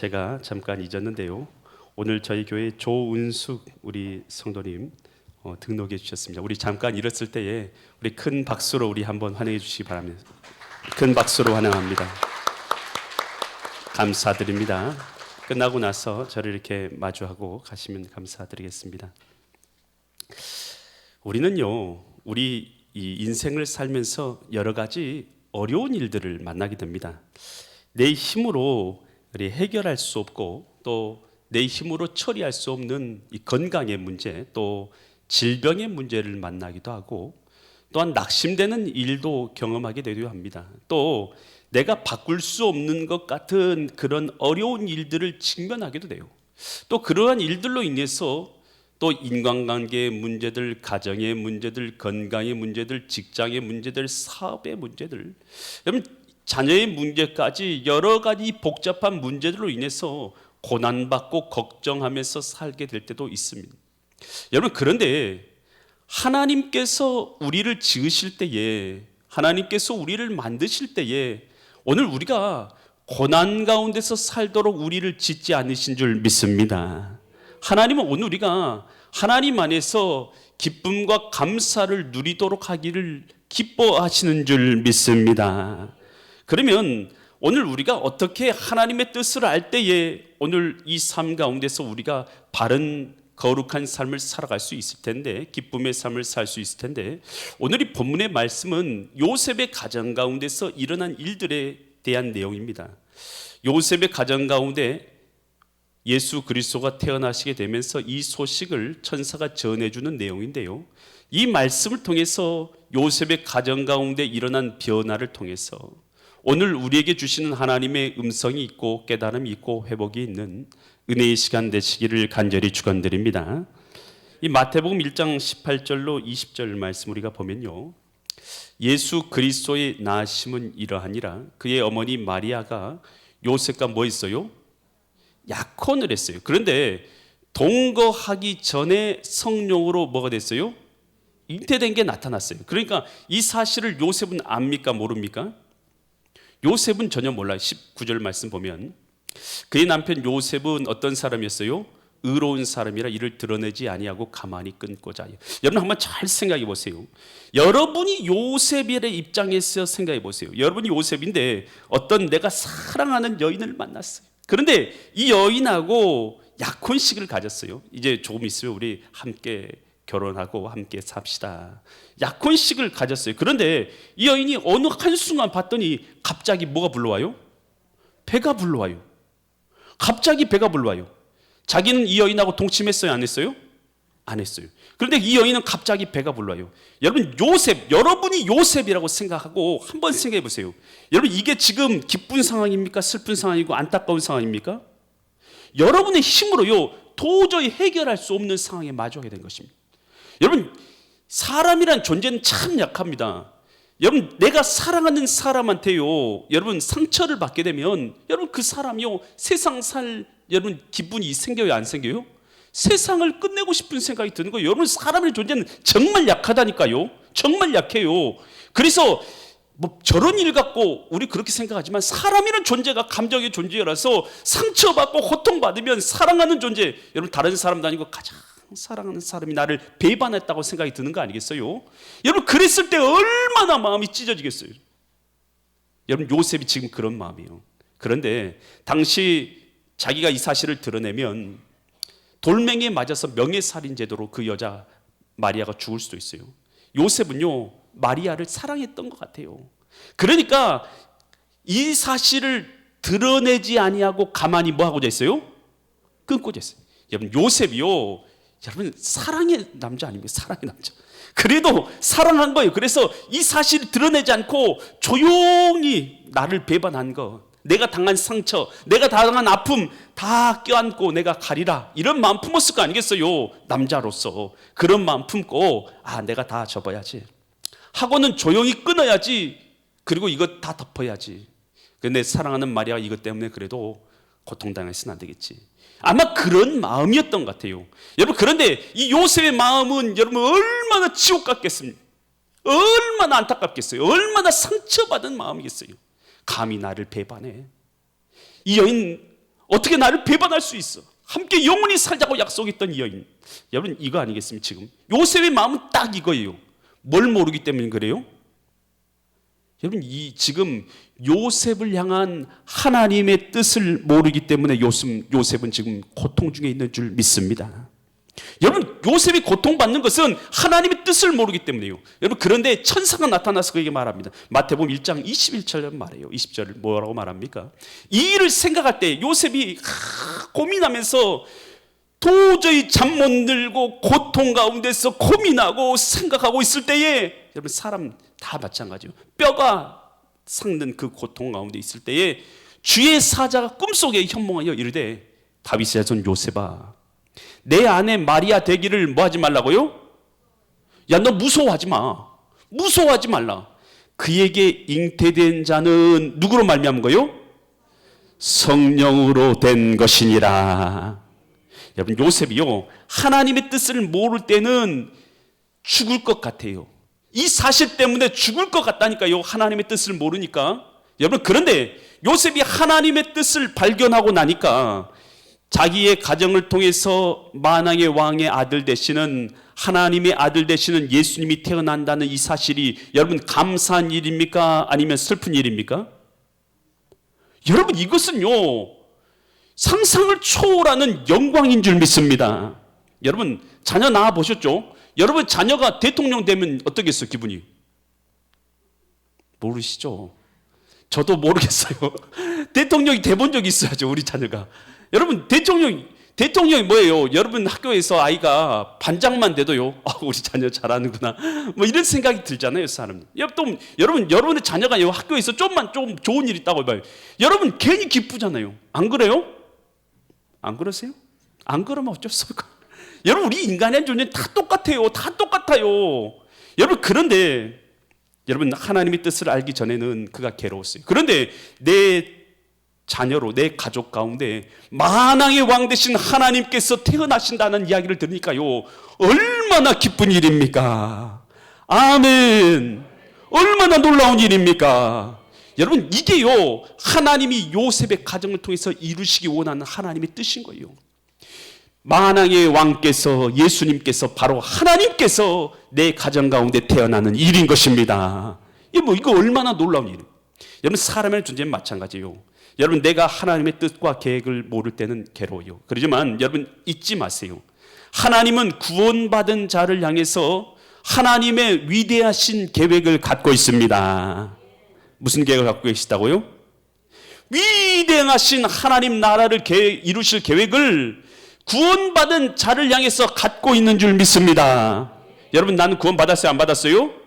제가 잠깐 잊었는데요. 오늘 저희 교회 조은숙 우리 성도님 등록해 주셨습니다. 우리 잠깐 잃었을 때에 우리 큰 박수로 우리 한번 환영해 주시기 바랍니다. 큰 박수로 환영합니다. 감사드립니다. 끝나고 나서 저를 이렇게 마주하고 가시면 감사드리겠습니다. 우리는요, 우리 이 인생을 살면서 여러 가지 어려운 일들을 만나게 됩니다. 내 힘으로 해결할 수 없고 또 내 힘으로 처리할 수 없는 이 건강의 문제, 또 질병의 문제를 만나기도 하고, 또한 낙심되는 일도 경험하게 되기도 합니다. 또 내가 바꿀 수 없는 것 같은 그런 어려운 일들을 직면하기도 돼요. 또 그러한 일들로 인해서 또 인간관계의 문제들, 가정의 문제들, 건강의 문제들, 직장의 문제들, 사업의 문제들, 여러분 자녀의 문제까지 여러 가지 복잡한 문제들로 인해서 고난받고 걱정하면서 살게 될 때도 있습니다. 여러분, 그런데 하나님께서 우리를 지으실 때에, 하나님께서 우리를 만드실 때에 오늘 우리가 고난 가운데서 살도록 우리를 짓지 않으신 줄 믿습니다. 하나님은 오늘 우리가 하나님 안에서 기쁨과 감사를 누리도록 하기를 기뻐하시는 줄 믿습니다. 그러면 오늘 우리가 어떻게 하나님의 뜻을 알 때에 오늘 이 삶 가운데서 우리가 바른 거룩한 삶을 살아갈 수 있을 텐데, 기쁨의 삶을 살 수 있을 텐데, 오늘 이 본문의 말씀은 요셉의 가정 가운데서 일어난 일들에 대한 내용입니다. 요셉의 가정 가운데 예수 그리스도가 태어나시게 되면서 이 소식을 천사가 전해주는 내용인데요, 이 말씀을 통해서 요셉의 가정 가운데 일어난 변화를 통해서 오늘 우리에게 주시는 하나님의 음성이 있고 깨달음이 있고 회복이 있는 은혜의 시간 되시기를 간절히 축원드립니다. 이 마태복음 1장 18절로 20절 말씀 우리가 보면요, 예수 그리스도의 낳으심은 이러하니라. 그의 어머니 마리아가 요셉과 뭐 했어요? 약혼을 했어요. 그런데 동거하기 전에 성령으로 뭐가 됐어요? 잉태된 게 나타났어요. 그러니까 이 사실을 요셉은 압니까 모릅니까? 요셉은 전혀 몰라요. 19절 말씀 보면 그의 남편 요셉은 어떤 사람이었어요? 의로운 사람이라 이를 드러내지 아니하고 가만히 끊고자 하여. 여러분 한번 잘 생각해 보세요. 여러분이 요셉의 입장에서 생각해 보세요. 여러분이 요셉인데 어떤 내가 사랑하는 여인을 만났어요. 그런데 이 여인하고 약혼식을 가졌어요. 이제 조금 있으면 우리 함께 결혼하고 함께 삽시다. 약혼식을 가졌어요. 그런데 이 여인이 어느 한순간 봤더니 갑자기 뭐가 불러와요? 배가 불러와요. 갑자기 배가 불러와요. 자기는 이 여인하고 동침했어요? 안 했어요? 안 했어요. 그런데 이 여인은 갑자기 배가 불러와요. 여러분 요셉, 여러분이 요셉이라고 생각하고 한번 생각해 보세요. 여러분 이게 지금 기쁜 상황입니까? 슬픈 상황이고 안타까운 상황입니까? 여러분의 힘으로요 도저히 해결할 수 없는 상황에 마주하게 된 것입니다. 여러분 사람이란 존재는 참 약합니다. 여러분 내가 사랑하는 사람한테요 여러분 상처를 받게 되면 여러분 그 사람이요 세상 살 여러분 기분이 생겨요 안 생겨요? 세상을 끝내고 싶은 생각이 드는 거예요. 여러분 사람의 존재는 정말 약하다니까요. 정말 약해요. 그래서 뭐 저런 일 갖고 우리 그렇게 생각하지만 사람이라는 존재가 감정의 존재라서 상처받고 고통받으면 사랑하는 존재, 여러분 다른 사람도 아니고 가장 사랑하는 사람이 나를 배반했다고 생각이 드는 거 아니겠어요? 여러분 그랬을 때 얼마나 마음이 찢어지겠어요. 여러분 요셉이 지금 그런 마음이에요. 그런데 당시 자기가 이 사실을 드러내면 돌멩이에 맞아서 명예살인 제도로 그 여자 마리아가 죽을 수도 있어요. 요셉은요 마리아를 사랑했던 것 같아요. 그러니까 이 사실을 드러내지 아니하고 가만히 뭐 하고자 했어요? 끊고자 했어요. 여러분 요셉이요 여러분 사랑의 남자 아닙니까? 사랑의 남자. 그래도 사랑한 거예요. 그래서 이 사실을 드러내지 않고 조용히 나를 배반한 거, 내가 당한 상처, 내가 당한 아픔 다 껴안고 내가 가리라 이런 마음 품었을 거 아니겠어요? 남자로서 그런 마음 품고 내가 다 접어야지 하고는 조용히 끊어야지. 그리고 이거 다 덮어야지. 그런데 사랑하는 마리아가 이것 때문에 그래도 고통당해서는 안 되겠지. 아마 그런 마음이었던 것 같아요. 여러분 그런데 이 요셉의 마음은 여러분 얼마나 지옥 같겠습니까? 얼마나 안타깝겠어요? 얼마나 상처받은 마음이겠어요? 감히 나를 배반해. 이 여인 어떻게 나를 배반할 수 있어? 함께 영원히 살자고 약속했던 이 여인. 여러분 이거 아니겠습니까? 지금 요셉의 마음은 딱 이거예요. 뭘 모르기 때문에 그래요? 여러분 지금 요셉을 향한 하나님의 뜻을 모르기 때문에 요셉은 지금 고통 중에 있는 줄 믿습니다. 여러분 요셉이 고통받는 것은 하나님의 뜻을 모르기 때문이에요. 여러분 그런데 천사가 나타나서 그에게 말합니다. 마태복음 1장 21절 말해요. 20절 뭐라고 말합니까? 이 일을 생각할 때 요셉이 고민하면서 도저히 잠 못 들고 고통 가운데서 고민하고 생각하고 있을 때에, 여러분 사람 다 마찬가지요. 뼈가 삭는 그 고통 가운데 있을 때에 주의 사자가 꿈속에 현몽하여 이르되 다윗의 자손 요셉아, 내 아내 마리아 되기를 뭐 하지 말라고요? 야, 너 무서워하지 마. 무서워하지 말라. 그에게 잉태된 자는 누구로 말미암은 거요? 성령으로 된 것이니라. 여러분 요셉이요, 하나님의 뜻을 모를 때는 죽을 것 같아요. 이 사실 때문에 죽을 것 같다니까요. 하나님의 뜻을 모르니까. 여러분 그런데 요셉이 하나님의 뜻을 발견하고 나니까 자기의 가정을 통해서 만왕의 왕의 아들 되시는, 하나님의 아들 되시는 예수님이 태어난다는 이 사실이 여러분 감사한 일입니까? 아니면 슬픈 일입니까? 여러분 이것은요 상상을 초월하는 영광인 줄 믿습니다. 여러분 자녀 낳아 보셨죠? 여러분 자녀가 대통령 되면 어떻겠어요? 기분이 모르시죠? 저도 모르겠어요. 대통령이 돼본 적이 있어야죠. 우리 자녀가. 여러분 대통령이 뭐예요? 여러분 학교에서 아이가 반장만 돼도요, 우리 자녀 잘하는구나, 뭐 이런 생각이 들잖아요, 사람. 여러분의 자녀가 학교에서 좀 좋은 일 있다고 해봐요. 여러분 괜히 기쁘잖아요. 안 그래요? 안 그러세요? 안 그러면 어쩔 수 없고. 여러분 우리 인간의 존재는 다 똑같아요. 다 똑같아요. 여러분 그런데 여러분 하나님의 뜻을 알기 전에는 그가 괴로웠어요. 그런데 내 자녀로, 내 가족 가운데 만왕의 왕 되신 하나님께서 태어나신다는 이야기를 들으니까요, 얼마나 기쁜 일입니까? 아멘. 얼마나 놀라운 일입니까? 여러분 이게요 하나님이 요셉의 가정을 통해서 이루시기 원하는 하나님의 뜻인 거예요. 만왕의 왕께서, 예수님께서, 바로 하나님께서 내 가정 가운데 태어나는 일인 것입니다. 이거 얼마나 놀라운 일이에요. 여러분 사람의 존재는 마찬가지예요. 여러분 내가 하나님의 뜻과 계획을 모를 때는 괴로워요. 그렇지만 여러분 잊지 마세요. 하나님은 구원받은 자를 향해서 하나님의 위대하신 계획을 갖고 있습니다. 무슨 계획을 갖고 계시다고요? 위대하신 하나님 나라를 이루실 계획을 구원받은 자를 향해서 갖고 있는 줄 믿습니다. 여러분 나는 구원받았어요? 안 받았어요?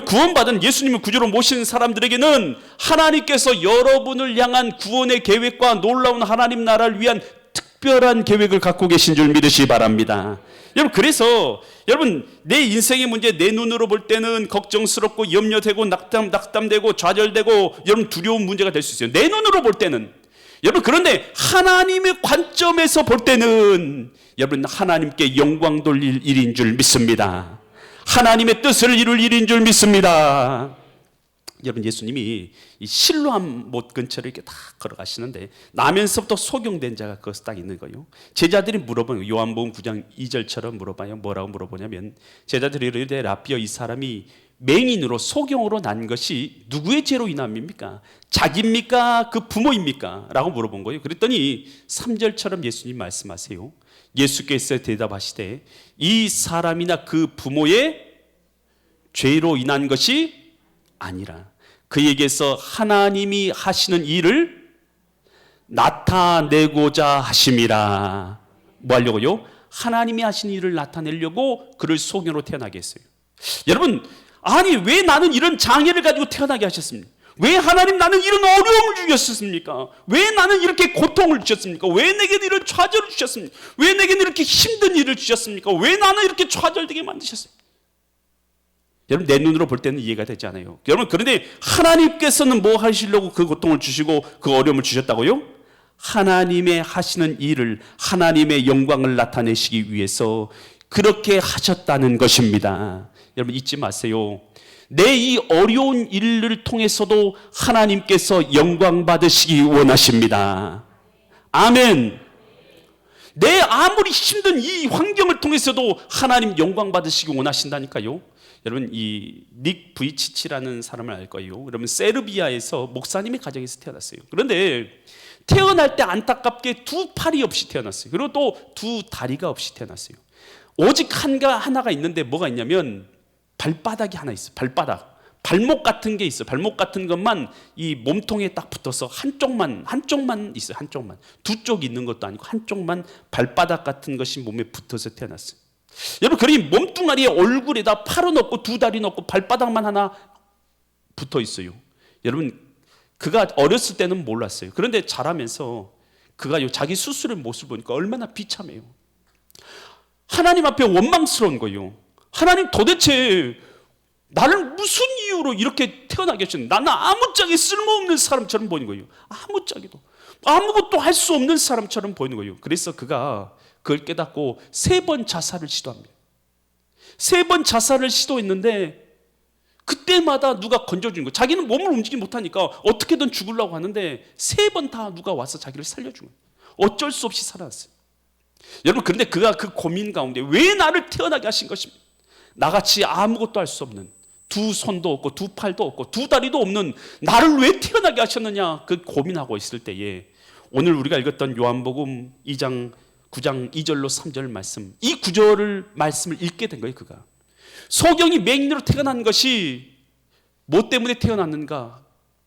구원받은 예수님을 구주로 모시는 사람들에게는 하나님께서 여러분을 향한 구원의 계획과 놀라운 하나님 나라를 위한 특별한 계획을 갖고 계신 줄 믿으시기 바랍니다. 여러분 그래서 여러분 내 인생의 문제 내 눈으로 볼 때는 걱정스럽고 염려되고 낙담되고 좌절되고 여러분 두려운 문제가 될 수 있어요. 내 눈으로 볼 때는. 여러분 그런데 하나님의 관점에서 볼 때는 여러분 하나님께 영광 돌릴 일인 줄 믿습니다. 하나님의 뜻을 이룰 일인 줄 믿습니다. 여러분 예수님이 이 실로암 못 근처를 이렇게 다 걸어가시는데 나면서부터 소경된 자가 거기서 딱 있는 거예요. 제자들이 물어봐요. 요한복음 9장 2절처럼 물어봐요. 뭐라고 물어보냐면 제자들이 이르되 라삐어, 이 사람이 맹인으로 소경으로 난 것이 누구의 죄로 인함입니까? 자기입니까? 그 부모입니까? 라고 물어본 거예요. 그랬더니 3절처럼 예수님 말씀하세요. 예수께서 대답하시되 이 사람이나 그 부모의 죄로 인한 것이 아니라 그에게서 하나님이 하시는 일을 나타내고자 하심이라. 뭐 하려고요? 하나님이 하신 일을 나타내려고 그를 소경으로 태어나게 했어요. 여러분 아니 왜 나는 이런 장애를 가지고 태어나게 하셨습니까? 왜 하나님 나는 이런 어려움을 주셨습니까? 왜 나는 이렇게 고통을 주셨습니까? 왜 내게 이런 좌절을 주셨습니까? 왜 내게 이렇게 힘든 일을 주셨습니까? 왜 나는 이렇게 좌절되게 만드셨습니까? 여러분 내 눈으로 볼 때는 이해가 되지 않아요. 여러분 그런데 하나님께서는 뭐 하시려고 그 고통을 주시고 그 어려움을 주셨다고요? 하나님의 하시는 일을, 하나님의 영광을 나타내시기 위해서 그렇게 하셨다는 것입니다. 여러분 잊지 마세요. 내 이 어려운 일을 통해서도 하나님께서 영광 받으시기 원하십니다. 아멘. 내 아무리 힘든 이 환경을 통해서도 하나님 영광 받으시기 원하신다니까요. 여러분, 이 닉 부이치치라는 사람을 알 거예요. 여러분, 세르비아에서 목사님의 가정에서 태어났어요. 그런데 태어날 때 안타깝게 두 팔이 없이 태어났어요. 그리고 또 두 다리가 없이 태어났어요. 오직 하나가 있는데 뭐가 있냐면 발바닥이 하나 있어요. 발목 같은 게 있어요. 발목 같은 것만 이 몸통에 딱 붙어서 한쪽만 있어요. 한쪽만. 두 쪽 있는 것도 아니고 한쪽만 발바닥 같은 것이 몸에 붙어서 태어났어요. 여러분, 그러니 몸뚱아리에 얼굴에다 팔은 없고 두 다리는 없고 발바닥만 하나 붙어 있어요. 여러분, 그가 어렸을 때는 몰랐어요. 그런데 자라면서 그가 자기 스스로의 모습을 보니까 얼마나 비참해요. 하나님 앞에 원망스러운 거예요. 하나님, 도대체 나를 무슨 이유로 이렇게 태어나게 하셨는데 나는 아무짝에 쓸모없는 사람처럼 보이는 거예요. 아무짝에도 아무것도 할 수 없는 사람처럼 보이는 거예요. 그래서 그가 그걸 깨닫고 3번 자살을 시도합니다. 3번 자살을 시도했는데 그때마다 누가 건져주는 거예요. 자기는 몸을 움직이지 못하니까 어떻게든 죽으려고 하는데 3번 다 누가 와서 자기를 살려준 거예요. 어쩔 수 없이 살아났어요. 여러분, 그런데 그가 그 고민 가운데 왜 나를 태어나게 하신 것입니까? 나같이 아무것도 할 수 없는, 두 손도 없고 두 팔도 없고 두 다리도 없는 나를 왜 태어나게 하셨느냐, 그 고민하고 있을 때에 오늘 우리가 읽었던 요한복음 2장 9장 2절로 3절 말씀, 이 구절을 말씀을 읽게 된 거예요. 그가 소경이 맹인으로 태어난 것이 뭐 때문에 태어났는가?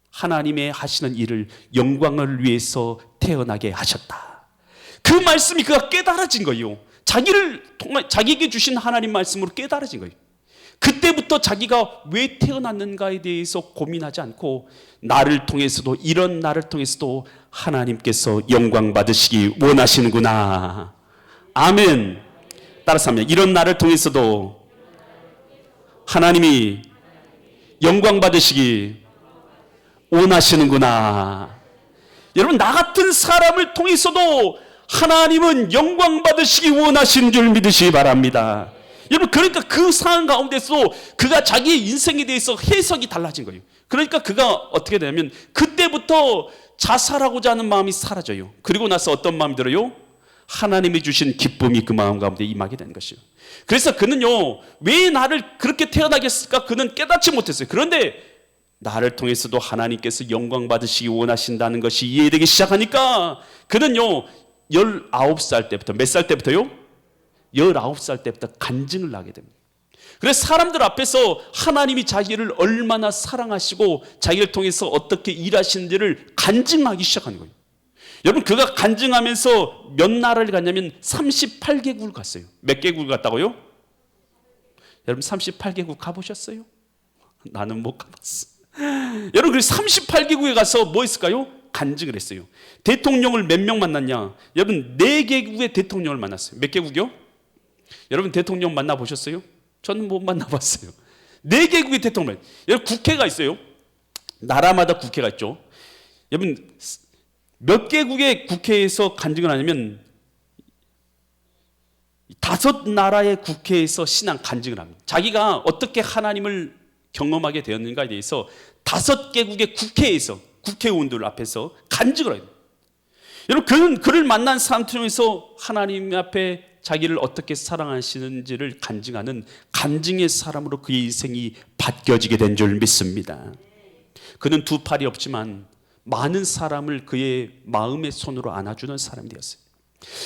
하나님의 하시는 일을 영광을 위해서 태어나게 하셨다. 그 말씀이 그가 깨달아진 거예요. 자기에게 주신 하나님 말씀으로 깨달아진 거예요. 그때부터 자기가 왜 태어났는가에 대해서 고민하지 않고 나를 통해서도, 이런 나를 통해서도 하나님께서 영광 받으시기 원하시는구나. 아멘. 따라서 하면, 이런 나를 통해서도 하나님이 영광 받으시기 원하시는구나. 여러분, 나 같은 사람을 통해서도 하나님은 영광 받으시기 원하시는 줄 믿으시기 바랍니다. 여러분, 그러니까 그 상황 가운데서 그가 자기의 인생에 대해서 해석이 달라진 거예요. 그러니까 그가 어떻게 되냐면 그때부터 자살하고자 하는 마음이 사라져요. 그리고 나서 어떤 마음이 들어요? 하나님이 주신 기쁨이 그 마음 가운데 임하게 되는 것이요. 그래서 그는요, 왜 나를 그렇게 태어나게 했을까? 그는 깨닫지 못했어요. 그런데 나를 통해서도 하나님께서 영광 받으시기 원하신다는 것이 이해되기 시작하니까 그는요, 19살 때부터, 몇 살 때부터요? 19살 때부터 간증을 하게 됩니다. 그래서 사람들 앞에서 하나님이 자기를 얼마나 사랑하시고 자기를 통해서 어떻게 일하시는지를 간증하기 시작하는 거예요. 여러분, 그가 간증하면서 몇 나라를 갔냐면 38개국을 갔어요. 몇 개국을 갔다고요? 여러분, 38개국 가보셨어요? 나는 못 가봤어. 여러분, 그래서 38개국에 가서 뭐 했을까요? 간증을 했어요. 대통령을 몇 명 만났냐? 여러분, 4개국의 대통령을 만났어요. 몇 개국이요? 여러분, 대통령 만나보셨어요? 저는 못 만나봤어요. 4개국의 대통령. 여러분, 국회가 있어요. 나라마다 국회가 있죠. 여러분, 몇 개국의 국회에서 간증을 하냐면 5나라의 국회에서 신앙 간증을 합니다. 자기가 어떻게 하나님을 경험하게 되었는가에 대해서 5개국의 국회에서, 국회의원들 앞에서 간증을 해요. 여러분, 그를 만난 사람 중에서 하나님 앞에 자기를 어떻게 사랑하시는지를 간증하는 간증의 사람으로 그의 인생이 바뀌어지게 된 줄 믿습니다. 그는 두 팔이 없지만 많은 사람을 그의 마음의 손으로 안아주는 사람이 되었어요.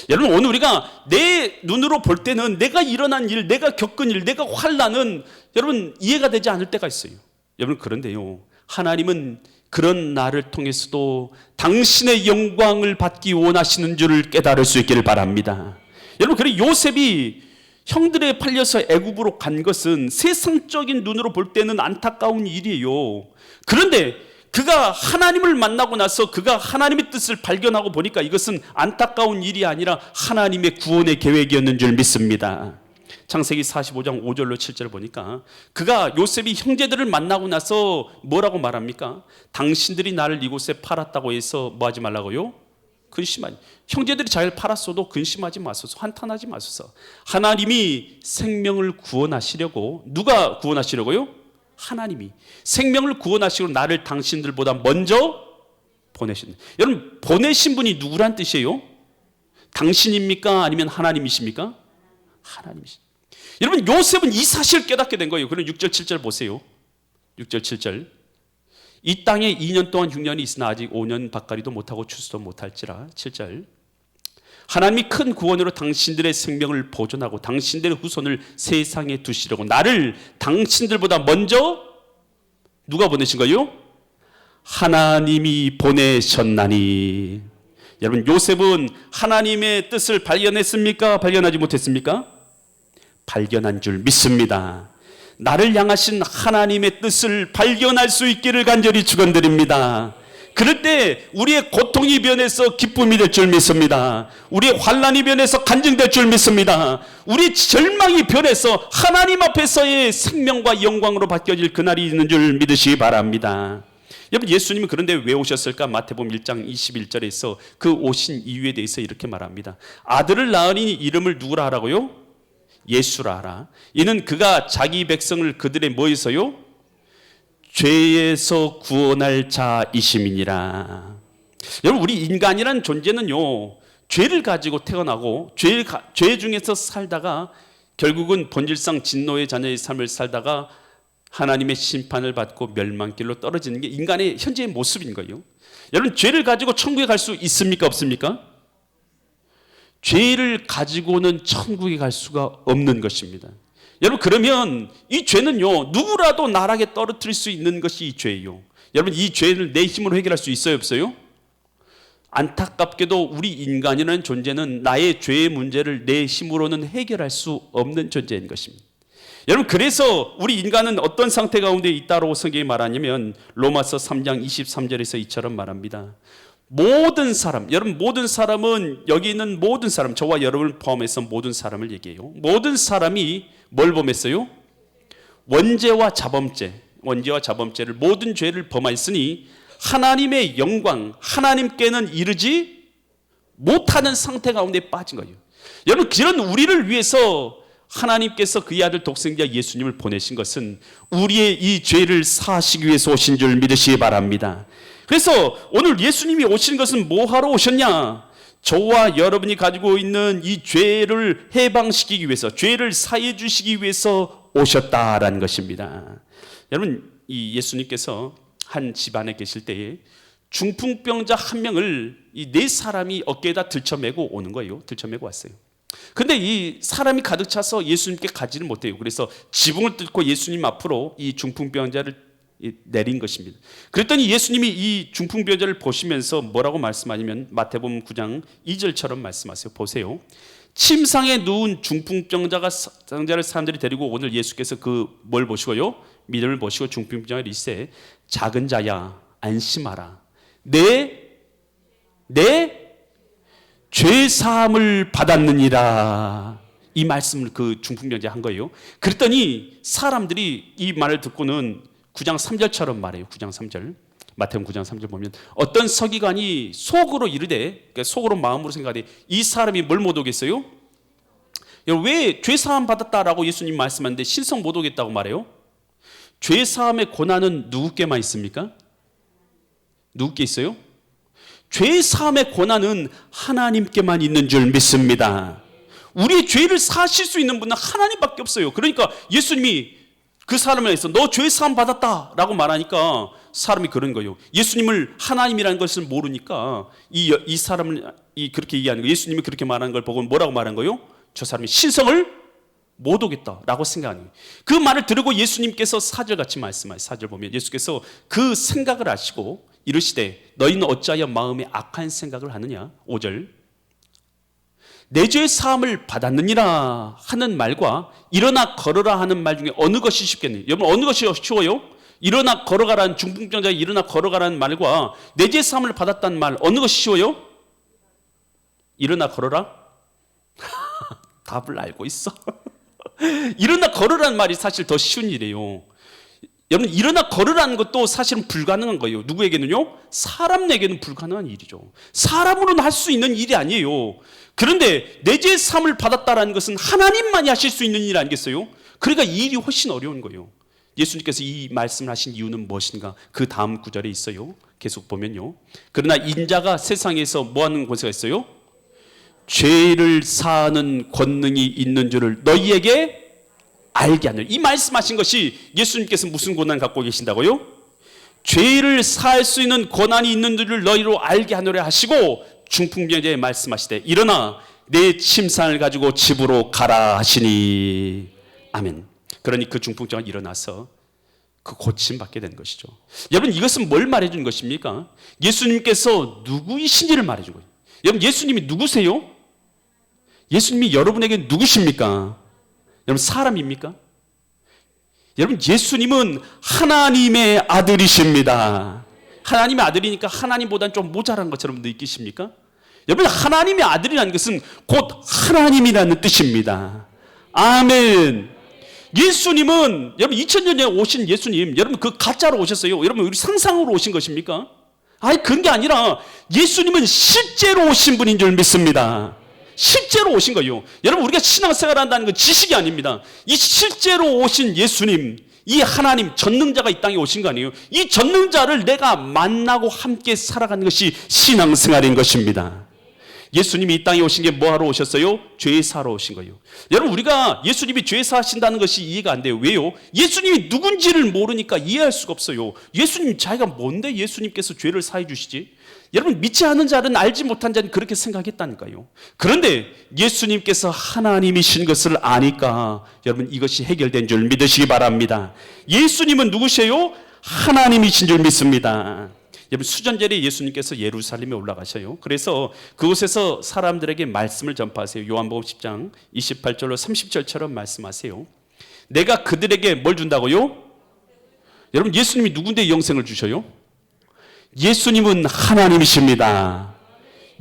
여러분, 오늘 우리가 내 눈으로 볼 때는 내가 일어난 일, 내가 겪은 일, 내가 환난은 여러분 이해가 되지 않을 때가 있어요. 여러분, 그런데요, 하나님은 그런 나를 통해서도 당신의 영광을 받기 원하시는 줄을 깨달을 수 있기를 바랍니다. 여러분, 그래 요셉이 형들에 팔려서 애굽으로 간 것은 세상적인 눈으로 볼 때는 안타까운 일이에요. 그런데 그가 하나님을 만나고 나서 그가 하나님의 뜻을 발견하고 보니까 이것은 안타까운 일이 아니라 하나님의 구원의 계획이었는 줄 믿습니다. 창세기 45장 5절로 7절 보니까 그가 요셉이 형제들을 만나고 나서 뭐라고 말합니까? 당신들이 나를 이곳에 팔았다고 해서 뭐 하지 말라고요? 근심하지. 형제들이 자기를 팔았어도 근심하지 마소서, 한탄하지 마소서. 하나님이 생명을 구원하시려고, 누가 구원하시려고요? 하나님이 생명을 구원하시고 나를 당신들보다 먼저 보내신. 여러분, 보내신 분이 누구란 뜻이에요? 당신입니까? 아니면 하나님이십니까? 하나님이십니다. 여러분, 요셉은 이 사실을 깨닫게 된 거예요. 그럼 6절 7절 보세요. 6절 7절. 이 땅에 2년 동안 흉년이 있으나 아직 5년 바까리도 못하고 추수도 못할지라. 7절. 하나님이 큰 구원으로 당신들의 생명을 보존하고 당신들의 후손을 세상에 두시려고 나를 당신들보다 먼저 누가 보내신 거예요? 하나님이 보내셨나니. 여러분, 요셉은 하나님의 뜻을 발견했습니까? 발견하지 못했습니까? 발견한 줄 믿습니다. 나를 향하신 하나님의 뜻을 발견할 수 있기를 간절히 축원드립니다. 그럴 때 우리의 고통이 변해서 기쁨이 될 줄 믿습니다. 우리의 환난이 변해서 간증될 줄 믿습니다. 우리 절망이 변해서 하나님 앞에서의 생명과 영광으로 바뀌어질 그날이 있는 줄 믿으시기 바랍니다. 여러분, 예수님은 그런데 왜 오셨을까? 마태복음 1장 21절에서 그 오신 이유에 대해서 이렇게 말합니다. 아들을 낳으니 이름을 누구라 하라고요? 예수라 하라. 이는 그가 자기 백성을 그들의 뭐에서요? 죄에서 구원할 자이심이니라. 여러분, 우리 인간이란 존재는요, 죄를 가지고 태어나고 죄 중에서 살다가 결국은 본질상 진노의 자녀의 삶을 살다가 하나님의 심판을 받고 멸망길로 떨어지는 게 인간의 현재의 모습인 거예요. 여러분, 죄를 가지고 천국에 갈 수 있습니까? 없습니까? 죄를 가지고는 천국에 갈 수가 없는 것입니다. 여러분, 그러면 이 죄는요, 누구라도 나락에 떨어뜨릴 수 있는 것이 이 죄예요. 여러분, 이 죄를 내 힘으로 해결할 수 있어요, 없어요? 안타깝게도 우리 인간이라는 존재는 나의 죄의 문제를 내 힘으로는 해결할 수 없는 존재인 것입니다. 여러분, 그래서 우리 인간은 어떤 상태 가운데 있다고 성경이 말하냐면 로마서 3장 23절에서 이처럼 말합니다. 모든 사람, 여러분, 모든 사람은 여기 있는 모든 사람, 저와 여러분을 포함해서 모든 사람을 얘기해요. 모든 사람이 뭘 범했어요? 원죄와 자범죄를, 모든 죄를 범하였으니 하나님의 영광, 하나님께는 이르지 못하는 상태 가운데 빠진 거예요. 여러분, 그런 우리를 위해서 하나님께서 그의 아들 독생자 예수님을 보내신 것은 우리의 이 죄를 사하시기 위해서 오신 줄 믿으시기 바랍니다. 그래서 오늘 예수님이 오신 것은 뭐 하러 오셨냐? 저와 여러분이 가지고 있는 이 죄를 해방시키기 위해서, 죄를 사해 주시기 위해서 오셨다라는 것입니다. 여러분, 이 예수님께서 한 집안에 계실 때에 중풍병자 한 명을 이 네 사람이 어깨에다 들쳐매고 오는 거예요. 들쳐매고 왔어요. 근데 이 사람이 가득 차서 예수님께 가지를 못해요. 그래서 지붕을 뚫고 예수님 앞으로 이 중풍병자를 내린 것입니다. 그랬더니 예수님이 이 중풍병자를 보시면서 뭐라고 말씀하냐면 마태복음 9장 2절처럼 말씀하세요. 보세요. 침상에 누운 중풍병자를 사람들이 데리고 오늘 예수께서 그 뭘 보시고요? 믿음을 보시고 중풍병자를 이르시되 작은 자야 안심하라. 내 죄 사함을 받았느니라. 이 말씀을 그 중풍병자가 한 거예요. 그랬더니 사람들이 이 말을 듣고는 9장 3절처럼 말해요. 9장 3절. 마태복음 9장 3절 보면 어떤 서기관이 속으로 이르되, 그러니까 속으로 마음으로 생각하되 이 사람이 뭘 못 오겠어요? 왜 죄사함 받았다라고 예수님 말씀하는데 신성 못 오겠다고 말해요? 죄사함의 고난은 누구께만 있습니까? 누구께 있어요? 죄사함의 고난은 하나님께만 있는 줄 믿습니다. 우리의 죄를 사하실 수 있는 분은 하나님밖에 없어요. 그러니까 예수님이 그 사람을 해서 너 죄사함 받았다라고 말하니까 사람이 그런 거예요. 예수님을 하나님이라는 것을 모르니까 이 사람을 그렇게 얘기하는 거예요. 예수님이 그렇게 말하는 걸 보고 뭐라고 말한 거예요? 저 사람이 신성을 못 오겠다라고 생각하는 거예요. 그 말을 들으고 예수님께서 4절 같이 말씀하세요. 4절 보면 예수께서 그 생각을 아시고 이르시되 너희는 어찌하여 마음에 악한 생각을 하느냐. 5절 내 죄의 사함을 받았느니라 하는 말과 일어나 걸어라 하는 말 중에 어느 것이 쉽겠느냐. 여러분, 어느 것이 쉬워요? 일어나 걸어가라는, 중풍병자가 일어나 걸어가라는 말과 내 죄의 사함을 받았다는 말, 어느 것이 쉬워요? 일어나 걸어라? 답을 알고 있어. 일어나 걸으라는 말이 사실 더 쉬운 일이에요. 여러분, 일어나 걸으라는 것도 사실은 불가능한 거예요. 누구에게는요? 사람에게는 불가능한 일이죠. 사람으로는 할 수 있는 일이 아니에요. 그런데 내 죄의 사함을 받았다라는 것은 하나님만이 하실 수 있는 일 아니겠어요? 그러니까 이 일이 훨씬 어려운 거예요. 예수님께서 이 말씀을 하신 이유는 무엇인가? 그 다음 구절에 있어요. 계속 보면요. 그러나 인자가 세상에서 뭐하는 권세가 있어요? 죄를 사하는 권능이 있는 줄을 너희에게 알게 하느라. 이 말씀하신 것이 예수님께서 무슨 권한 갖고 계신다고요? 죄를 사할 수 있는 권한이 있는 줄을 너희로 알게 하노라 하시고 중풍병자에 말씀하시되 일어나 내 침상을 가지고 집으로 가라 하시니. 아멘. 그러니 그 중풍병자가 일어나서 그 고침 받게 된 것이죠. 여러분, 이것은 뭘 말해주는 것입니까? 예수님께서 누구이신지를 말해준 거예요. 여러분, 예수님이 누구세요? 예수님이 여러분에게 누구십니까? 여러분, 사람입니까? 여러분, 예수님은 하나님의 아들이십니다. 하나님의 아들이니까 하나님보다는 좀 모자란 것처럼 느끼십니까? 여러분, 하나님의 아들이라는 것은 곧 하나님이라는 뜻입니다. 아멘. 예수님은, 여러분, 2000년 전에 오신 예수님, 여러분 그 가짜로 오셨어요? 여러분, 우리 상상으로 오신 것입니까? 아니, 그런 게 아니라 예수님은 실제로 오신 분인 줄 믿습니다. 실제로 오신 거예요. 여러분, 우리가 신앙생활 한다는 건 지식이 아닙니다. 이 실제로 오신 예수님, 이 하나님 전능자가 이 땅에 오신 거 아니에요? 이 전능자를 내가 만나고 함께 살아가는 것이 신앙생활인 것입니다. 예수님이 이 땅에 오신 게 뭐하러 오셨어요? 죄 사하러 오신 거예요. 여러분, 우리가 예수님이 죄 사하신다는 것이 이해가 안 돼요. 왜요? 예수님이 누군지를 모르니까 이해할 수가 없어요. 예수님 자기가 뭔데 예수님께서 죄를 사해 주시지? 여러분, 믿지 않은 자는, 알지 못한 자는 그렇게 생각했다니까요. 그런데 예수님께서 하나님이신 것을 아니까 여러분, 이것이 해결된 줄 믿으시기 바랍니다. 예수님은 누구세요? 하나님이신 줄 믿습니다. 여러분, 수전절에 예수님께서 예루살렘에 올라가셔요. 그래서 그곳에서 사람들에게 말씀을 전파하세요. 요한복음 10장 28절로 30절처럼 말씀하세요. 내가 그들에게 뭘 준다고요? 여러분, 예수님이 누군데 영생을 주셔요? 예수님은 하나님이십니다.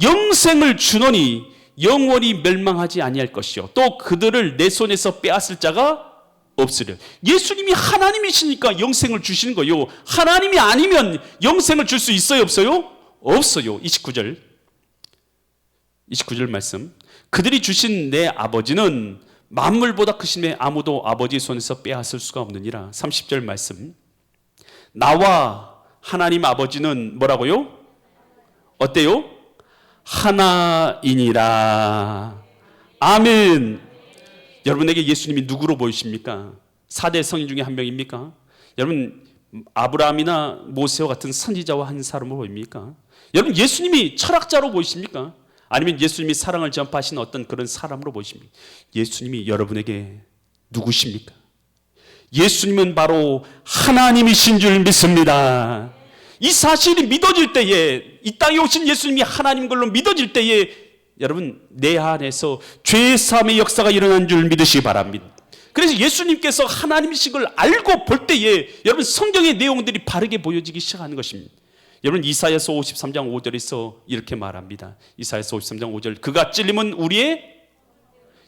영생을 주노니 영원히 멸망하지 아니할 것이요 또 그들을 내 손에서 빼앗을 자가 없으려. 예수님이 하나님이시니까 영생을 주시는 거예요. 하나님이 아니면 영생을 줄 수 있어요, 없어요? 없어요. 29절 말씀. 그들이 주신 내 아버지는 만물보다 크심에 아무도 아버지 손에서 빼앗을 수가 없느니라. 30절 말씀. 나와 하나님 아버지는 뭐라고요? 어때요? 하나이니라. 아멘. 여러분에게 예수님이 누구로 보이십니까? 4대 성인 중에 한 명입니까? 여러분, 아브라함이나 모세와 같은 선지자와 한 사람으로 보입니까? 여러분, 예수님이 철학자로 보이십니까? 아니면 예수님이 사랑을 전파하신 어떤 그런 사람으로 보이십니까? 예수님이 여러분에게 누구십니까? 예수님은 바로 하나님이신 줄 믿습니다. 이 사실이 믿어질 때에, 이 땅에 오신 예수님이 하나님 걸로 믿어질 때에 여러분, 내 안에서 죄사함의 역사가 일어난 줄 믿으시기 바랍니다. 그래서 예수님께서 하나님이신 걸 알고 볼 때에 여러분, 성경의 내용들이 바르게 보여지기 시작하는 것입니다. 여러분, 이사야서 53장 5절에서 이렇게 말합니다. 이사야서 53장 5절. 그가 찔림은 우리의,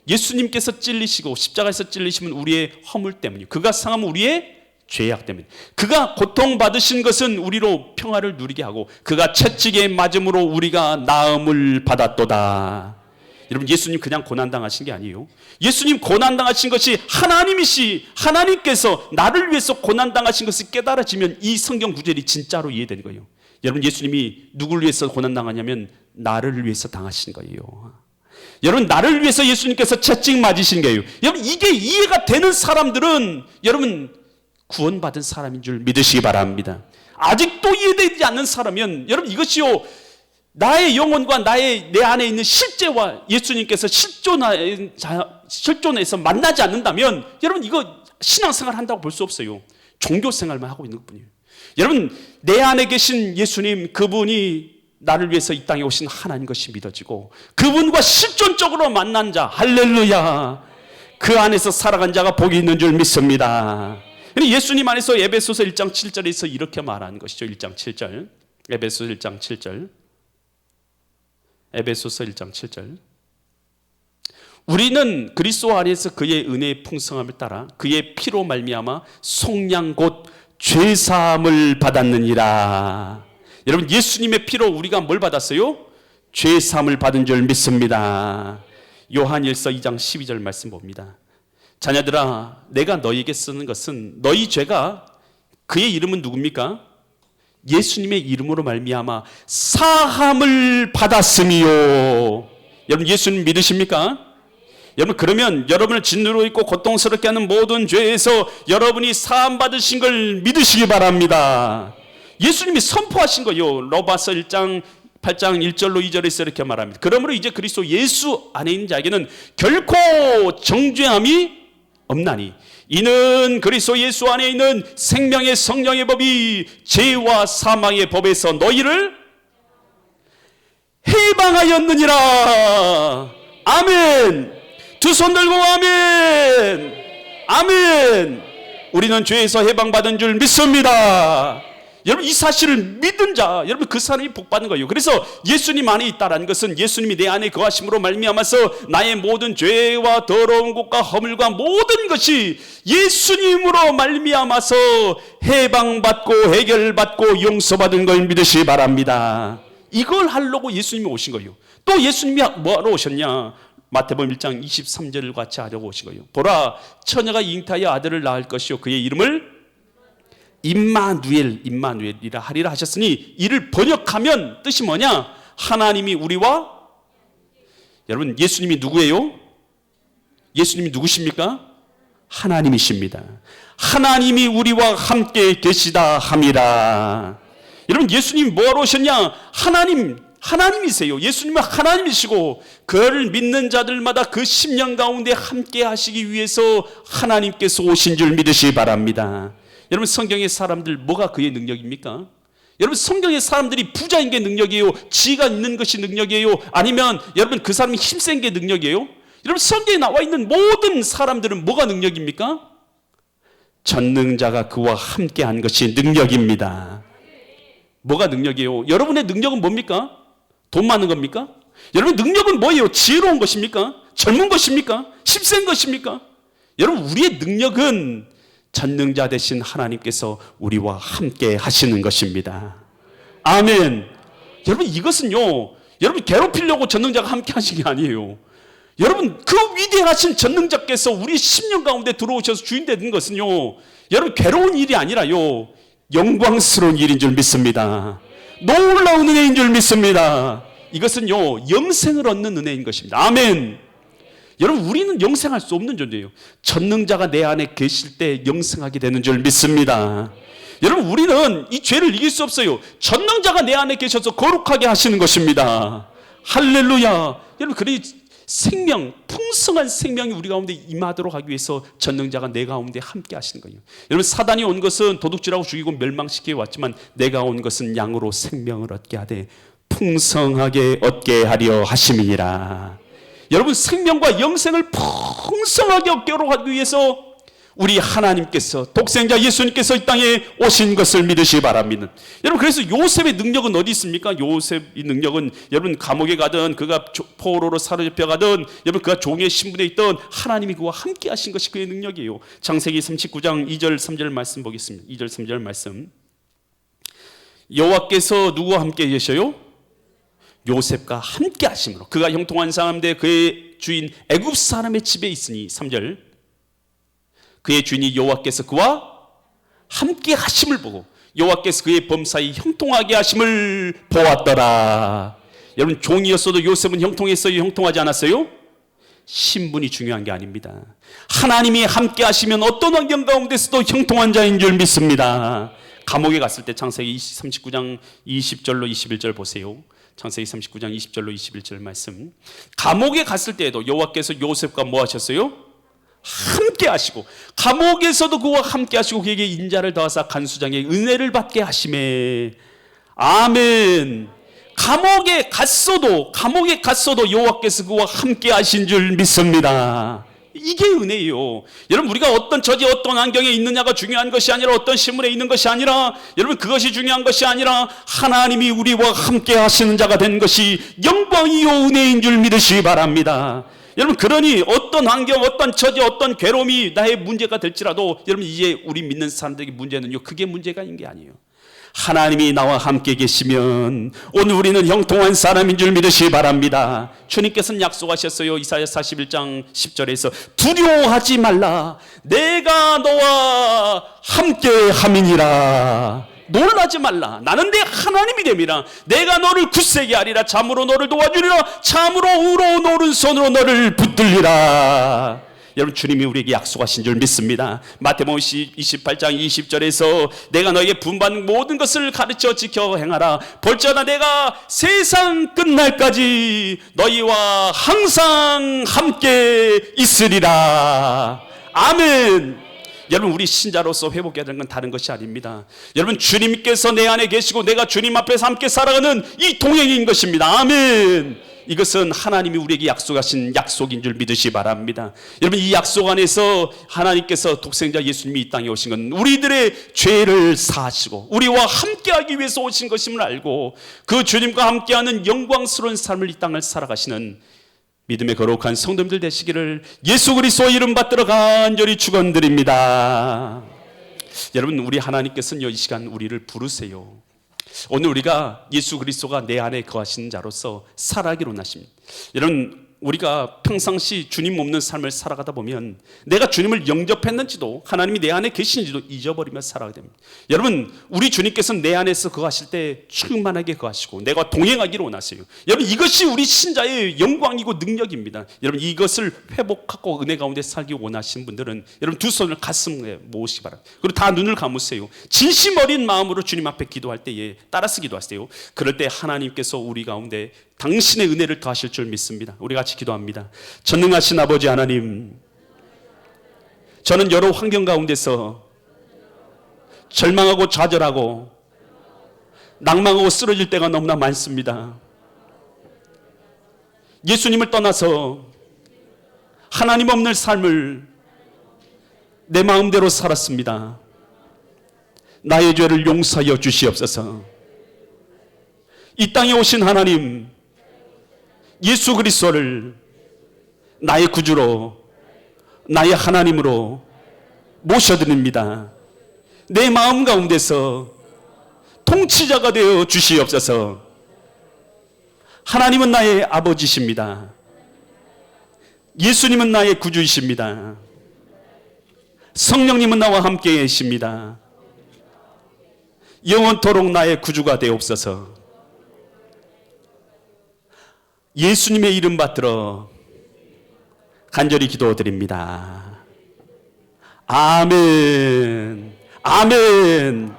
예수님께서 찔리시고 십자가에서 찔리시면 우리의 허물 때문이요 그가 상하면 우리의 죄악 때문에, 그가 고통받으신 것은 우리로 평화를 누리게 하고 그가 채찍에 맞음으로 우리가 나음을 받았도다. 여러분, 예수님 그냥 고난당하신 게 아니에요. 예수님 고난당하신 것이 하나님께서 나를 위해서 고난당하신 것을 깨달아지면 이 성경 구절이 진짜로 이해되는 거예요. 여러분, 예수님이 누구를 위해서 고난당하냐면 나를 위해서 당하신 거예요. 여러분, 나를 위해서 예수님께서 채찍 맞으신 거예요. 여러분, 이게 이해가 되는 사람들은 여러분 구원받은 사람인 줄 믿으시기 바랍니다. 아직도 이해되지 않는 사람은 여러분, 이것이요 나의 영혼과 내 안에 있는 실제와 예수님께서 실존해서 만나지 않는다면 여러분, 이거 신앙생활 한다고 볼 수 없어요. 종교생활만 하고 있는 것뿐이에요. 여러분, 내 안에 계신 예수님, 그분이 나를 위해서 이 땅에 오신 하나님 것이 믿어지고 그분과 실존적으로 만난 자, 할렐루야, 그 안에서 살아간 자가 복이 있는 줄 믿습니다. 예수님 안에서 에베소서 1장 7절에서 이렇게 말하는 것이죠. 1장 7절. 에베소서 1장 7절. 에베소서 1장 7절. 우리는 그리스도 안에서 그의 은혜의 풍성함을 따라 그의 피로 말미암아 속량 곧 죄사함을 받았느니라. 여러분, 예수님의 피로 우리가 뭘 받았어요? 죄사함을 받은 줄 믿습니다. 요한일서 2장 12절 말씀 봅니다. 자녀들아, 내가 너희에게 쓰는 것은 너희 죄가, 그의 이름은 누굽니까? 예수님의 이름으로 말미암아 사함을 받았음이요. 여러분 예수님 믿으십니까? 여러분 그러면 여러분을 진노로 있고 고통스럽게 하는 모든 죄에서 여러분이 사함 받으신 걸 믿으시기 바랍니다. 예수님이 선포하신 거요. 로마서 1장 8장 1절로 2절에서 이렇게 말합니다. 그러므로 이제 그리스도 예수 안에 있는 자에게는 결코 정죄함이 없나니 이는 그리스도 예수 안에 있는 생명의 성령의 법이 죄와 사망의 법에서 너희를 해방하였느니라. 아멘. 두 손 들고 아멘. 아멘. 우리는 죄에서 해방받은 줄 믿습니다. 여러분 이 사실을 믿은 자, 여러분 그 사람이 복받는 거예요. 그래서 예수님 안에 있다라는 것은 예수님이 내 안에 거하심으로 말미암아서 나의 모든 죄와 더러운 것과 허물과 모든 것이 예수님으로 말미암아서 해방받고 해결받고 용서받은 걸 믿으시기 바랍니다. 이걸 하려고 예수님이 오신 거예요. 또 예수님이 뭐하러 오셨냐? 마태복음 1장 23절을 같이 하려고 오신 거예요. 보라, 처녀가 잉타하여 아들을 낳을 것이요 그의 이름을 임마누엘이라 하리라 하셨으니 이를 번역하면 뜻이 뭐냐? 하나님이 우리와, 여러분 예수님이 누구예요? 예수님이 누구십니까? 하나님이십니다. 하나님이 우리와 함께 계시다 함이라. 여러분 예수님이 뭐하러 오셨냐? 하나님이세요. 예수님은 하나님이시고 그를 믿는 자들마다 그 심령 가운데 함께 하시기 위해서 하나님께서 오신 줄 믿으시기 바랍니다. 여러분 성경의 사람들 뭐가 그의 능력입니까? 여러분 성경의 사람들이 부자인 게 능력이에요? 지가 있는 것이 능력이에요? 아니면 여러분 그 사람이 힘센 게 능력이에요? 여러분 성경에 나와 있는 모든 사람들은 뭐가 능력입니까? 전능자가 그와 함께한 것이 능력입니다. 뭐가 능력이에요? 여러분의 능력은 뭡니까? 돈 많은 겁니까? 여러분 능력은 뭐예요? 지혜로운 것입니까? 젊은 것입니까? 힘센 것입니까? 여러분 우리의 능력은 전능자 되신 하나님께서 우리와 함께 하시는 것입니다. 아멘. 여러분 이것은요, 여러분 괴롭히려고 전능자가 함께 하신 게 아니에요. 여러분 그 위대하신 전능자께서 우리 심령 가운데 들어오셔서 주인 되는 것은요, 여러분 괴로운 일이 아니라요, 영광스러운 일인 줄 믿습니다. 놀라운 은혜인 줄 믿습니다. 이것은요 영생을 얻는 은혜인 것입니다. 아멘. 여러분 우리는 영생할 수 없는 존재예요. 전능자가 내 안에 계실 때 영생하게 되는 줄 믿습니다. 여러분 우리는 이 죄를 이길 수 없어요. 전능자가 내 안에 계셔서 거룩하게 하시는 것입니다. 할렐루야. 여러분 그러니 생명, 풍성한 생명이 우리 가운데 임하도록 하기 위해서 전능자가 내 가운데 함께 하시는 거예요. 여러분 사단이 온 것은 도둑질하고 죽이고 멸망시키게 왔지만 내가 온 것은 양으로 생명을 얻게 하되 풍성하게 얻게 하려 하심이니라. 여러분 생명과 영생을 풍성하게 얻도록 하기 위해서 우리 하나님께서 독생자 예수님께서 이 땅에 오신 것을 믿으시기 바랍니다. 여러분 그래서 요셉의 능력은 어디 있습니까? 요셉의 능력은 여러분 감옥에 가든 그가 포로로 사로잡혀 가든 여러분 그가 종의 신분에 있던 하나님이 그와 함께 하신 것이 그의 능력이에요. 창세기 39장 2절 3절 말씀 보겠습니다. 2절 3절 말씀. 여호와께서 누구와 함께 계셔요? 요셉과 함께 하심으로 그가 형통한 사람인데 그의 주인 애굽 사람의 집에 있으니 3절 그의 주인이 여호와께서 그와 함께 하심을 보고 여호와께서 그의 범사에 형통하게 하심을 보았더라. 여러분 종이었어도 요셉은 형통했어요? 형통하지 않았어요? 신분이 중요한 게 아닙니다. 하나님이 함께 하시면 어떤 환경 가운데서도 형통한 자인 줄 믿습니다. 감옥에 갔을 때 창세기 39장 20절로 21절 보세요. 창세기 39장 20절로 21절 말씀. 감옥에 갔을 때에도 여호와께서 요셉과 뭐 하셨어요? 함께 하시고 감옥에서도 그와 함께 하시고 그에게 인자를 더하사 간수장의 은혜를 받게 하시매. 아멘. 감옥에 갔어도 여호와께서 그와 함께 하신 줄 믿습니다. 이게 은혜예요. 여러분 우리가 어떤 처지 어떤 환경에 있느냐가 중요한 것이 아니라 어떤 신분에 있는 것이 아니라 여러분 그것이 중요한 것이 아니라 하나님이 우리와 함께 하시는 자가 된 것이 영광이요 은혜인 줄 믿으시기 바랍니다. 여러분 그러니 어떤 환경 어떤 처지 어떤 괴로움이 나의 문제가 될지라도 여러분 이제 우리 믿는 사람들에게 문제는요 그게 문제가 있는 게 아니에요. 하나님이 나와 함께 계시면 오늘 우리는 형통한 사람인 줄 믿으시기 바랍니다. 주님께서는 약속하셨어요. 이사야 41장 10절에서 두려워하지 말라 내가 너와 함께 함이니라. 놀라지 말라. 나는 내 하나님이 됨이라. 내가 너를 굳세게 하리라. 참으로 너를 도와주리라. 참으로 우러운 오른손으로 너를 붙들리라. 여러분, 주님이 우리에게 약속하신 줄 믿습니다. 마태복음 28장 20절에서 내가 너에게 분반 모든 것을 가르쳐 지켜 행하라. 볼지어다 내가 세상 끝날까지 너희와 항상 함께 있으리라. 아멘. 여러분, 우리 신자로서 회복해야 되는 건 다른 것이 아닙니다. 여러분, 주님께서 내 안에 계시고 내가 주님 앞에서 함께 살아가는 이 동행인 것입니다. 아멘. 이것은 하나님이 우리에게 약속하신 약속인 줄 믿으시 바랍니다. 여러분, 이 약속 안에서 하나님께서 독생자 예수님이 이 땅에 오신 건 우리들의 죄를 사하시고 우리와 함께하기 위해서 오신 것임을 알고 그 주님과 함께하는 영광스러운 삶을 이 땅을 살아가시는 믿음의 거룩한 성도님들 되시기를 예수 그리스도 이름 받들어 간절히 축원드립니다. 여러분, 우리 하나님께서는 이 시간 우리를 부르세요. 오늘 우리가 예수 그리스도가 내 안에 거하시는 자로서 살아가기로 원하십니다. 여러분, 우리가 평상시 주님 없는 삶을 살아가다 보면 내가 주님을 영접했는지도 하나님이 내 안에 계시는지도 잊어버리며 살아가게 됩니다. 여러분, 우리 주님께서는 내 안에서 거하실 때 충만하게 거하시고 내가 동행하기를 원하세요. 여러분, 이것이 우리 신자의 영광이고 능력입니다. 여러분, 이것을 회복하고 은혜 가운데 살기 원하시는 분들은 여러분 두 손을 가슴에 모으시기 바랍니다. 그리고 다 눈을 감으세요. 진심 어린 마음으로 주님 앞에 기도할 때에 따라서 기도하세요. 그럴 때 하나님께서 우리 가운데 당신의 은혜를 더하실 줄 믿습니다. 우리 같이 기도합니다. 전능하신 아버지 하나님, 저는 여러 환경 가운데서 절망하고 좌절하고 낭망하고 쓰러질 때가 너무나 많습니다. 예수님을 떠나서 하나님 없는 삶을 내 마음대로 살았습니다. 나의 죄를 용서하여 주시옵소서. 이 땅에 오신 하나님 예수 그리스도를 나의 구주로 나의 하나님으로 모셔드립니다. 내 마음 가운데서 통치자가 되어 주시옵소서. 하나님은 나의 아버지십니다. 예수님은 나의 구주이십니다. 성령님은 나와 함께 계십니다. 영원토록 나의 구주가 되옵소서. 예수님의 이름 받들어 간절히 기도드립니다. 아멘. 아멘.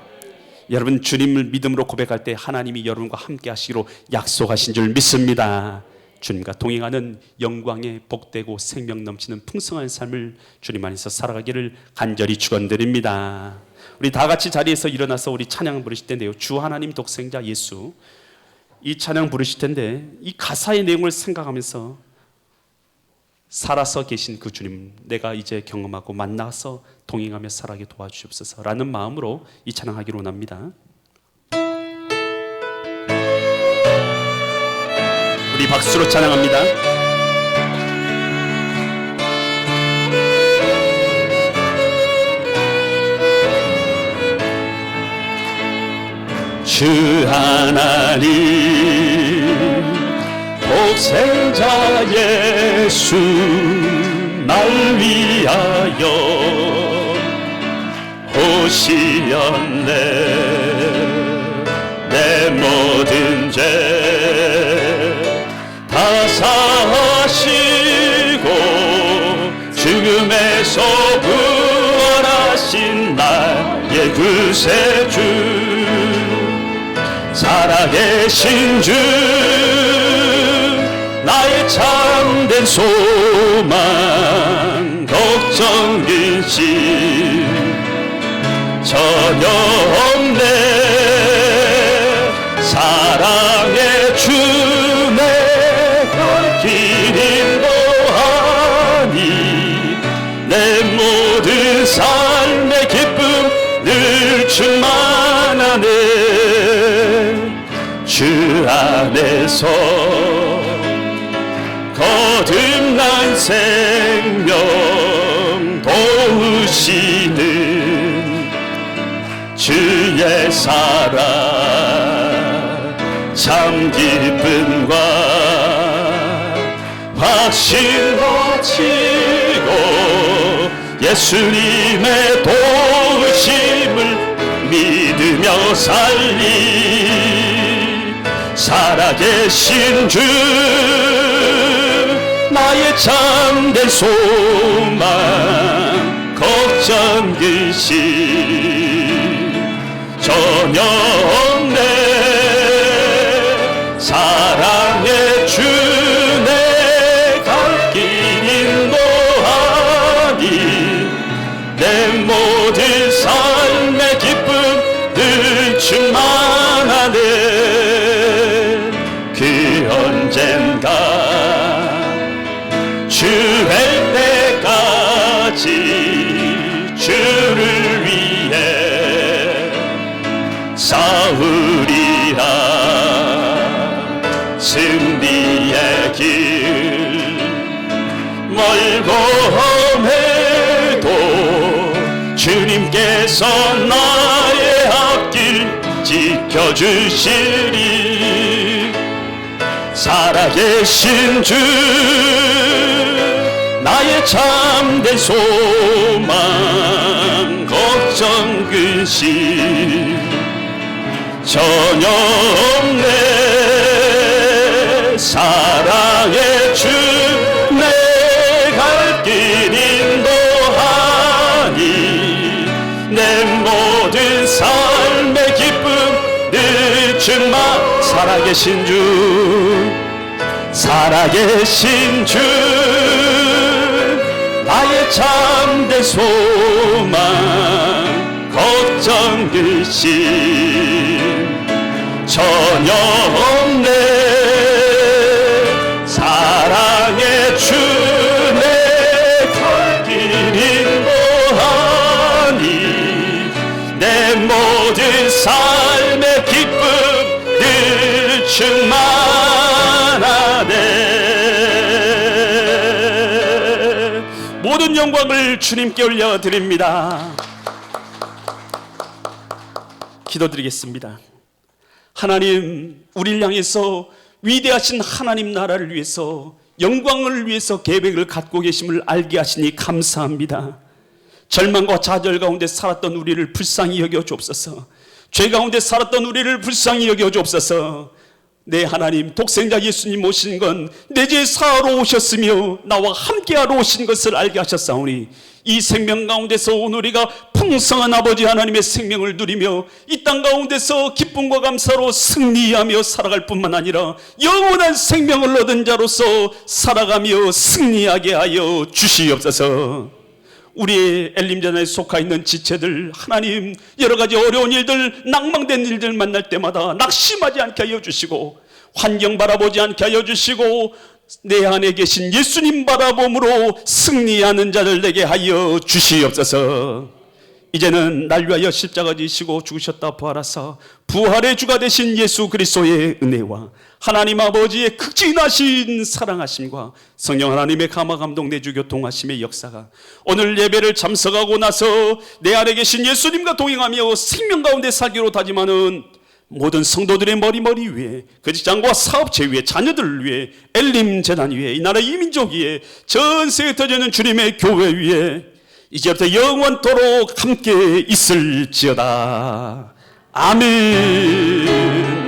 여러분, 주님을 믿음으로 고백할 때 하나님이 여러분과 함께 하시기로 약속하신 줄 믿습니다. 주님과 동행하는 영광의 복되고 생명 넘치는 풍성한 삶을 주님 안에서 살아가기를 간절히 축원드립니다. 우리 다 같이 자리에서 일어나서 우리 찬양 부르실 텐데요. 주 하나님 독생자 예수, 이 찬양 부르실 텐데 이 가사의 내용을 생각하면서 살아서 계신 그 주님, 내가 이제 경험하고 만나서 동행하며 살아가게 도와주시옵소서 라는 마음으로 이 찬양하기를 원합니다. 우리 박수로 찬양합니다. 주 하나님 독생자 예수 날 위하여 오시었네. 내 모든 죄 다 사하시고 죽음에서 부활하신 나의 구세주, 살아계신 주 나의 참된 소망, 걱정 근심 전혀 없네. 사랑의 주내 길 인도하니 내 모든 삶의 기쁨 늘 충만하네. 주 안에서 거듭난 생명 도우시는 주의 사랑, 참 기쁨과 확신 가지고 예수님의 도우심을 믿으며 살리. 살아계신 주 나의 참된 소망 걱정 근심 전혀 없네. 사랑의 주 내 갈 길 인도하니 내 모든 삶의 기쁨 늘 충만하네. 그 언젠가 주의 때까지 주를 위해 싸우리라. 승리의 길 멀고 험해도 주님께서 나의 앞길 지켜주시리. 살아계신 주 나의 참된 소망 걱정 근심 전혀 없네. 사랑의 주 내 갈 길 인도하니 내 모든 삶의 기쁨 늘 충만. 살아계신 주 살아계신 주 나의 참된 소망 걱정 근심 전혀 없네. 사랑의 주 내 갈 길 인도하니 내 모든 삶의 기쁨 늘 충만하네. 모든 영광을 주님께 올려드립니다. 기도드리겠습니다. 하나님, 우리를 향해서 위대하신 하나님 나라를 위해서 영광을 위해서 계획을 갖고 계심을 알게 하시니 감사합니다. 절망과 좌절 가운데 살았던 우리를 불쌍히 여겨 주옵소서. 죄 가운데 살았던 우리를 불쌍히 여겨 주옵소서. 내 하나님, 독생자 예수님 오신 건 내 죄 사하러 오셨으며 나와 함께하러 오신 것을 알게 하셨사오니 이 생명 가운데서 오늘 우리가 풍성한 아버지 하나님의 생명을 누리며 이 땅 가운데서 기쁨과 감사로 승리하며 살아갈 뿐만 아니라 영원한 생명을 얻은 자로서 살아가며 승리하게 하여 주시옵소서. 우리의 엘림전에 속하 있는 지체들, 하나님, 여러 가지 어려운 일들, 낭망된 일들 만날 때마다 낙심하지 않게 하여 주시고 환경 바라보지 않게 하여 주시고 내 안에 계신 예수님 바라봄으로 승리하는 자들 되게 하여 주시옵소서. 이제는 날 위하여 십자가 지시고 죽으셨다 부활하사 부활의 주가 되신 예수 그리스도의 은혜와 하나님 아버지의 극진하신 사랑하심과 성령 하나님의 감화 감동 내주 교통하심의 역사가 오늘 예배를 참석하고 나서 내 안에 계신 예수님과 동행하며 생명 가운데 살기로 다짐하는 모든 성도들의 머리 위에, 그 직장과 사업체 위에, 자녀들을 위해, 엘림 재단 위에, 이 나라 이민족 위에, 전 세계에 터지는 주님의 교회 위에 이제부터 영원토록 함께 있을지어다. 아멘.